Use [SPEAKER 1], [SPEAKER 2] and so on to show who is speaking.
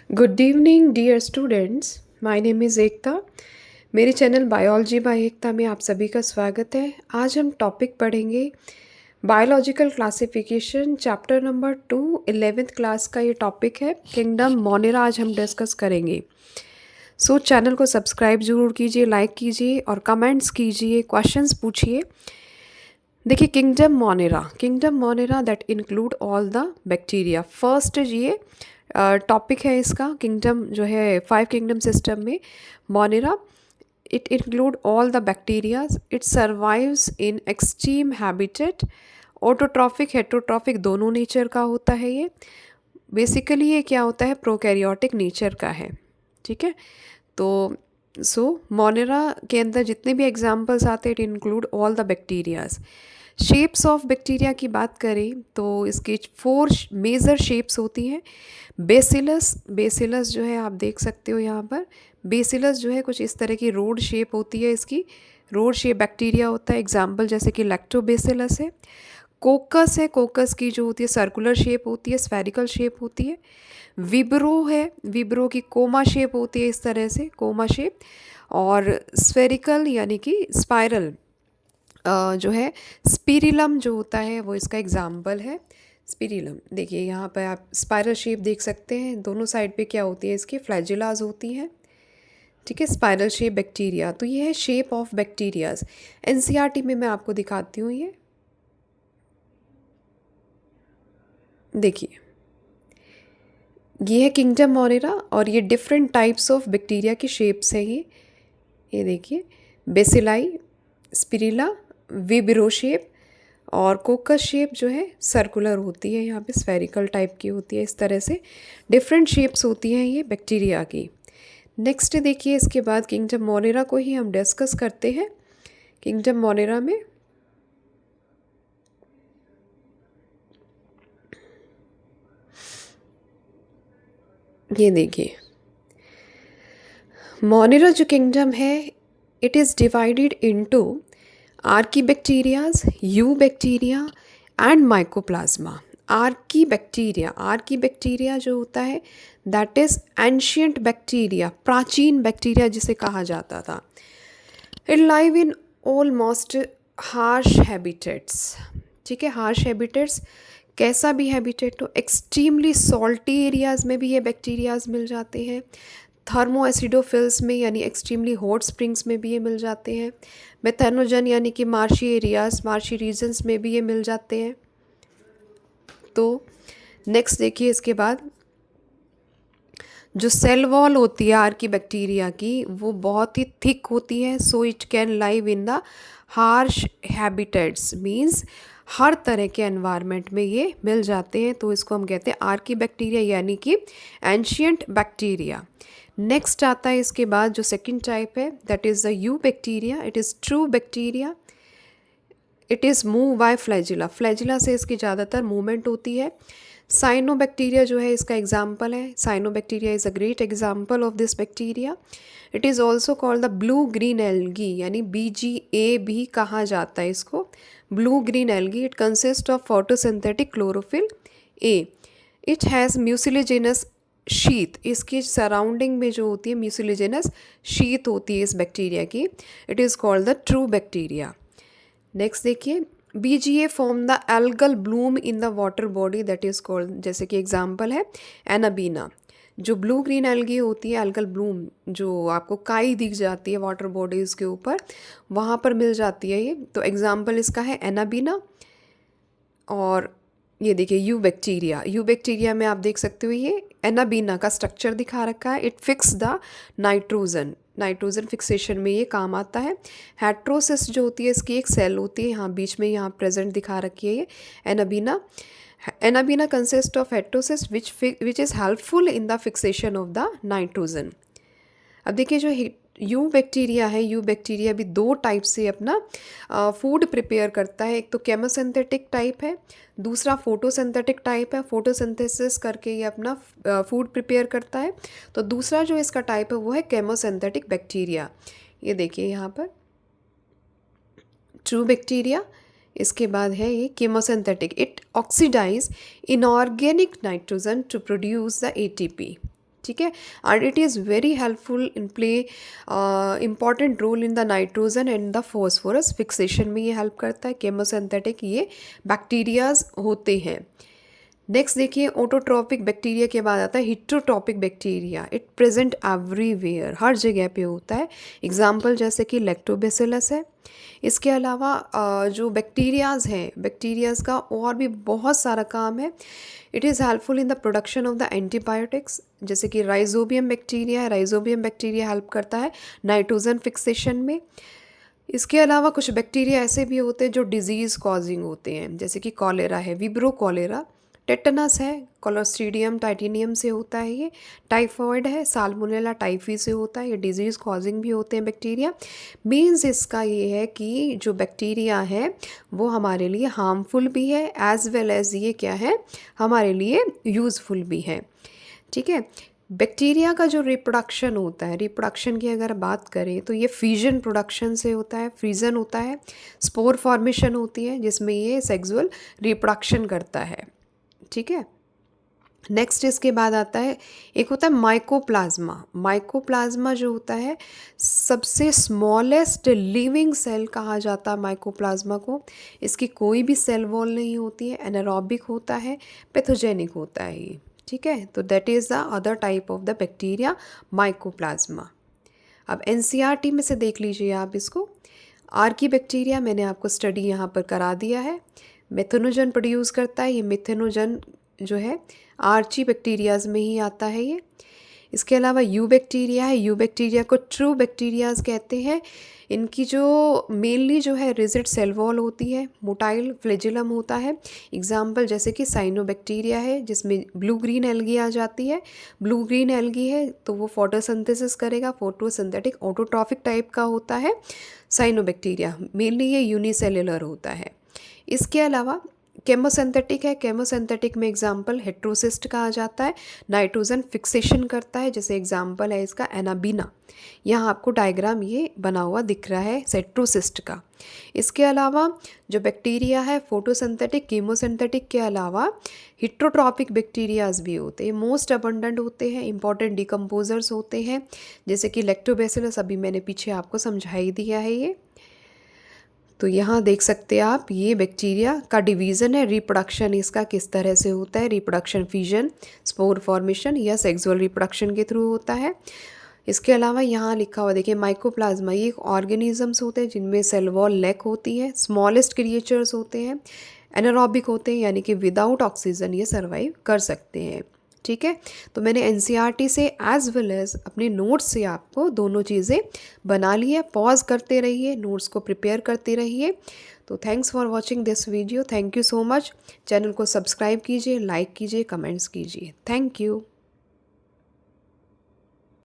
[SPEAKER 1] Good evening dear students, my name is Ekta. मेरे channel biology by एकता में आप सभी का स्वागत है। आज हम टॉपिक पढ़ेंगे biological classification, chapter number 2, 11th class का ये टॉपिक है। किंगडम मोनेरा आज हम डिस्कस करेंगे। सो चैनल को सब्सक्राइब ज़रूर कीजिए, लाइक कीजिए और कमेंट्स कीजिए, क्वेश्चंस पूछिए। देखिए, kingdom Monera that include all the bacteria. First ये टॉपिक है इसका। किंगडम जो है 5 किंगडम सिस्टम में Monera, it include all the bacterias. It survives in extreme habitat. Autotrophic heterotrophic दोनों नेचर का होता है ये। बेसिकली ये क्या होता है, प्रोकैरियोटिक नेचर का है। ठीक है, तो मोनेरा के अंदर जितने भी एग्जाम्पल्स आते हैं, it include all the bacterias. Shapes of bacteria की बात करें तो इसकी 4 मेजर शेप्स होती हैं। बेसिलस जो है, आप देख सकते हो यहाँ पर। बेसिलस जो है कुछ इस तरह की रोड शेप होती है इसकी। रोड शेप बैक्टीरिया होता है। एग्जाम्पल जैसे कि लैक्टोबेसिलस है। कोकस है, कोकस की जो होती है सर्कुलर शेप होती है, स्फेरिकल शेप होती है। विब्रो है, विब्रो की कोमा शेप होती है, इस तरह से कोमा शेप। और स्फेरिकल यानी कि स्पाइरल जो है। स्पिरिलम जो होता है वो इसका एग्जाम्पल है। स्पिरिलम देखिए, यहाँ पर आप स्पाइरल शेप देख सकते हैं। दोनों साइड पे क्या होती है, इसकी फ्लैजिलाज होती हैं। ठीक है, स्पाइरल शेप बैक्टीरिया। तो ये है शेप ऑफ बैक्टीरियाज। एनसीईआरटी में मैं आपको दिखाती हूँ। ये देखिए, ये है किंगडम मोनेरा और ये डिफरेंट टाइप्स ऑफ बैक्टीरिया की शेप्स है। ये देखिए, बेसिलाई, स्पिरिला, विब्रो शेप और कोकस शेप जो है सर्कुलर होती है, यहाँ पे स्फेरिकल टाइप की होती है। इस तरह से डिफरेंट शेप्स होती हैं ये बैक्टीरिया की। नेक्स्ट देखिए, इसके बाद किंगडम मोनेरा को ही हम डिस्कस करते हैं। किंगडम मोनेरा में ये देखिए, मोनेरा जो किंगडम है, it is divided into archaebacterias, eubacteria and mycoplasma. Archaebacteria जो होता है दैट इज़ एंशियंट बैक्टीरिया, प्राचीन बैक्टीरिया जिसे कहा जाता था। It live in almost harsh habitats. ठीक है, हार्श हैबिटेट्स, कैसा भी हैबिटेट हो। एक्सट्रीमली सॉल्टी एरियाज़ में भी ये बैक्टीरियाज मिल जाते हैं। थर्मो एसिडोफिल्स में यानी एक्सट्रीमली हॉट स्प्रिंग्स में भी ये मिल जाते हैं। मेथेनोजन यानी कि मार्शी एरियाज, मार्शी रीजन्स में भी ये मिल जाते हैं। तो नेक्स्ट देखिए, इसके बाद जो सेल वॉल होती है आर्कीबैक्टीरिया की, वो बहुत ही थिक होती है। So it can live in the harsh habitats, means हर तरह के एनवायरनमेंट में ये मिल जाते हैं। तो इसको हम कहते हैं आर्कीबैक्टीरिया यानी कि एंशियंट बैक्टीरिया। नेक्स्ट आता है इसके बाद जो सेकंड टाइप है, that is the you bacteria. It is true bacteria. It is move by flagella, flagella से इसकी ज़्यादातर मूवमेंट होती है। साइनोबैक्टीरिया जो है इसका एग्जाम्पल है। Cyanobacteria is a great example of this bacteria. It is also called the blue green algae, यानी BGA भी कहा जाता है इसको, blue green algae. It consist of photosynthetic chlorophyll A. It has mucilaginous शीत, इसकी सराउंडिंग में जो होती है म्यूसिलेजिनस शीत होती है इस बैक्टीरिया की। It is called the true bacteria. Next देखिए, BGA form the algal Bloom in the water body that is called, जैसे कि एग्जाम्पल है एनाबीना। जो ब्लू ग्रीन एल्गी होती है, एल्गल ब्लूम, जो आपको काई दिख जाती है वाटर बॉडीज़ के ऊपर, वहाँ पर मिल जाती है ये। तो एग्जाम्पल इसका है एनाबीना। और ये देखिए यू बैक्टीरिया में आप देख सकते हो ये एनाबीना का स्ट्रक्चर दिखा रखा है। It fix the nitrogen fixation में ये काम आता है। हेट्रोसिस जो होती है, इसकी एक सेल होती है यहाँ बीच में, यहाँ प्रेजेंट दिखा रखी है ये anabaena consist of heterosis which is helpful in the fixation of the nitrogen. अब देखिए, जो यू बैक्टीरिया है, यू बैक्टीरिया भी 2 टाइप से अपना फूड प्रिपेयर करता है। एक तो केमोसिंथेटिक टाइप है, दूसरा फोटोसिंथेटिक टाइप है। फोटोसिंथेसिस करके ये अपना फूड प्रिपेयर करता है। तो दूसरा जो इसका टाइप है वो है केमोसिंथेटिक बैक्टीरिया। ये देखिए यहाँ पर ट्रू बैक्टीरिया, इसके बाद है ये chemosynthetic. It oxidize inorganic nitrogen to produce the ATP। ठीक है। And it is very helpful in play important role in the nitrogen and the phosphorus fixation में ये हेल्प करता है। केमोसिंथेटिक ये बैक्टीरियाज होते हैं। नेक्स्ट देखिए, ऑटोट्रॉपिक बैक्टीरिया के बाद आता है heterotrophic bacteria. It present everywhere, हर जगह पे होता है। एग्जाम्पल जैसे कि लैक्टोबैसिलस है। इसके अलावा जो बैक्टीरियाज हैं, बैक्टीरियाज का और भी बहुत सारा काम है। It is helpful in the production of the antibiotics, जैसे कि राइजोबियम बैक्टीरिया है। राइजोबियम बैक्टीरिया हेल्प करता है नाइट्रोजन फिक्सेशन में। इसके अलावा कुछ बैक्टीरिया ऐसे भी होते हैं जो डिजीज़ कॉजिंग होते हैं, जैसे कि कॉलेरा है, विब्रो कॉलेरा। टेटनस है, क्लोस्ट्रीडियम टाइटेनियम से होता है ये। टाइफॉइड है, साल्मोनेला टाइफी से होता है। ये डिजीज़ कॉजिंग भी होते हैं बैक्टीरिया। मीन्स इसका ये है कि जो बैक्टीरिया है वो हमारे लिए हार्मफुल भी है, एज वेल एज ये क्या है, हमारे लिए यूज़फुल भी है। ठीक है। बैक्टीरिया का जो रिप्रोडक्शन होता है, रिप्रोडक्शन की अगर बात करें तो ये फ्यूजन प्रोडक्शन से होता है, फ्यूजन होता है, स्पोर फॉर्मेशन होती है जिसमें ये सेक्सुअल रिप्रोडक्शन करता है। ठीक है। नेक्स्ट इसके बाद आता है, एक होता है माइकोप्लाज्मा। माइकोप्लाज्मा जो होता है सबसे स्मॉलेस्ट लिविंग सेल कहा जाता है माइकोप्लाज्मा को। इसकी कोई भी सेल वॉल नहीं होती है, एनारोबिक होता है, पैथोजेनिक होता है ये। ठीक है। तो that is the other type of the bacteria, mycoplasma. अब एनसीईआरटी में से देख लीजिए आप इसको। आर्की बैक्टीरिया मैंने आपको स्टडी यहाँ पर करा दिया है। मेथेनोजन प्रोड्यूस करता है। ये मेथेनोजन जो है आर्ची बैक्टीरियाज में ही आता है ये। इसके अलावा यू बैक्टीरिया है। यू बैक्टीरिया को ट्रू बैक्टीरियाज कहते हैं। इनकी जो मेनली जो है रिजिड सेल वॉल होती है, मोटाइल फ्लैजिलम होता है। एग्जाम्पल जैसे कि साइनोबैक्टीरिया है जिसमें ब्लू ग्रीन एल्गी आ जाती है। ब्लू ग्रीन एल्गी है तो वो फोटोसिंथेसिस करेगा, फोटोसिंथेटिक ऑटोट्रॉफिक टाइप का होता है साइनोबैक्टीरिया। मेनली ये यूनिसेल्युलर होता है। इसके अलावा केमोसिंथेटिक है। केमोसिंथेटिक में एग्जाम्पल हेट्रोसिस्ट कहा जाता है, नाइट्रोजन फिक्सेशन करता है। जैसे एग्जाम्पल है इसका एनाबीना। यहाँ आपको डायग्राम ये बना हुआ दिख रहा है हेट्रोसिस्ट का। इसके अलावा जो बैक्टीरिया है फोटोसिंथेटिक, केमोसिंथेटिक के अलावा हिट्रोट्रॉपिक बैक्टीरियाज भी होते हैं। मोस्ट अबंडेंट होते हैं, इंपॉर्टेंट डिकम्पोजर्स होते हैं, जैसे कि लैक्टोबैसिलस अभी मैंने पीछे आपको समझा ही दिया है ये। तो यहाँ देख सकते हैं आप, ये बैक्टीरिया का डिवीज़न है। रिप्रोडक्शन इसका किस तरह से होता है, रिप्रोडक्शन फ्यूजन, स्पोर फॉर्मेशन या सेक्सुअल रिप्रोडक्शन के थ्रू होता है। इसके अलावा यहाँ लिखा हुआ देखिए माइकोप्लाज्मा, ये एक ऑर्गेनिजम्स होते हैं जिनमें सेल वॉल लैक होती है, स्मॉलेस्ट क्रिएचर्स होते हैं, एनारोबिक होते हैं, यानी कि विदाउट ऑक्सीजन ये सर्वाइव कर सकते हैं। ठीक है। तो मैंने एनसीईआरटी से एज वेल एज अपने नोट्स से आपको दोनों चीज़ें बना ली है। पॉज करते रहिए, नोट्स को प्रिपेयर करते रहिए। तो thanks for watching this video. Thank you so much. Channel को सब्सक्राइब कीजिए, लाइक कीजिए, कमेंट्स कीजिए। Thank you.